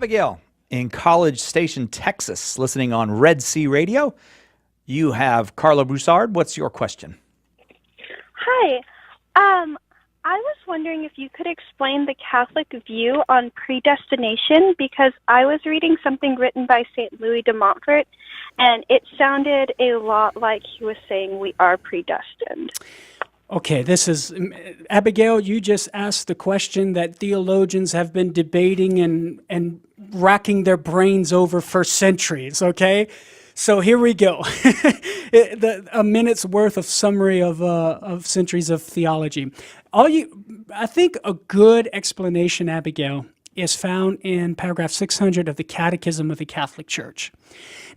Abigail in College Station, Texas, listening on Red Sea Radio. You have Carla Broussard. What's your question? Hi. I was wondering if you could explain the Catholic view on predestination, because I was reading something written by St. Louis de Montfort, and it sounded a lot like he was saying we are predestined. Okay, this is, Abigail, you just asked the question that theologians have been debating and racking their brains over for centuries, okay? So here we go. A minute's worth of summary of centuries of theology. I think a good explanation, Abigail, is found in paragraph 600 of the Catechism of the Catholic Church.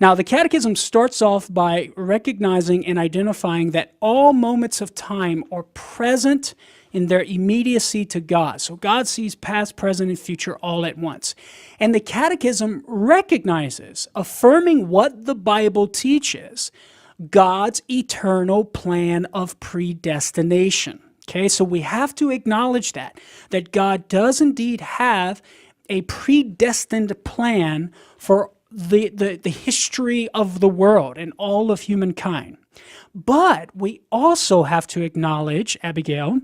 Now, the Catechism starts off by recognizing and identifying that all moments of time are present in their immediacy to God. So God sees past, present, and future all at once. And the Catechism recognizes, affirming what the Bible teaches, God's eternal plan of predestination. Okay, so we have to acknowledge that God does indeed have a predestined plan for the history of the world and all of humankind. But we also have to acknowledge, Abigail,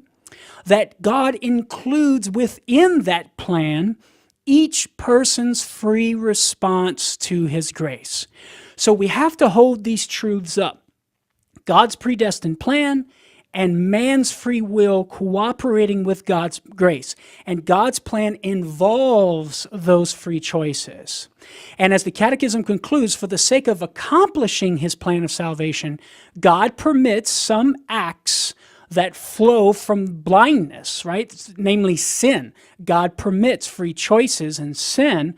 that God includes within that plan each person's free response to his grace. So we have to hold these truths up. God's predestined plan and man's free will cooperating with God's grace. And God's plan involves those free choices. And as the Catechism concludes, for the sake of accomplishing his plan of salvation, God permits some acts that flow from blindness, right? Namely sin. God permits free choices and sin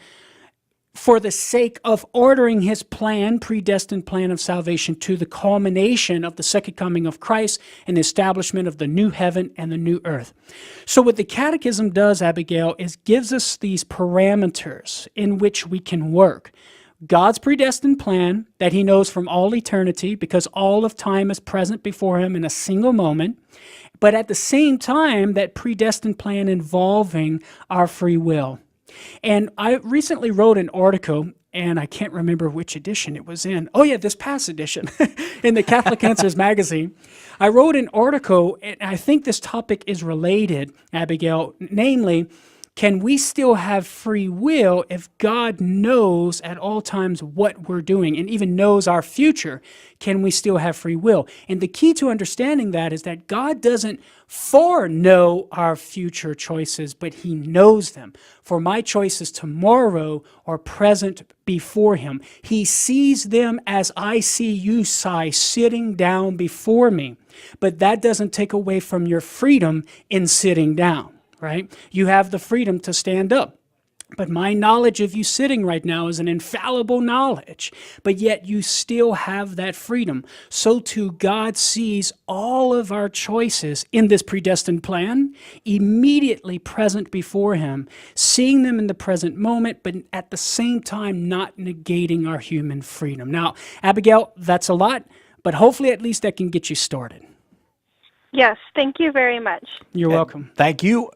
for the sake of ordering his plan, predestined plan of salvation, to the culmination of the second coming of Christ and the establishment of the new heaven and the new earth. So what the Catechism does, Abigail, is gives us these parameters in which we can work. God's predestined plan that he knows from all eternity, because all of time is present before him in a single moment, but at the same time, that predestined plan involving our free will. And I recently wrote an article, and I can't remember which edition it was in. Oh yeah, this past edition, in the Catholic Answers magazine. I wrote an article, and I think this topic is related, Abigail, namely, can we still have free will if God knows at all times what we're doing and even knows our future? Can we still have free will? And the key to understanding that is that God doesn't foreknow our future choices, but he knows them. For my choices tomorrow are present before him. He sees them as I see you, Sai, sitting down before me. But that doesn't take away from your freedom in sitting down. Right? You have the freedom to stand up. But my knowledge of you sitting right now is an infallible knowledge. But yet you still have that freedom. So too, God sees all of our choices in this predestined plan, immediately present before him, seeing them in the present moment, but at the same time not negating our human freedom. Now, Abigail, that's a lot, but hopefully at least that can get you started. Yes, thank you very much. You're welcome. Thank you.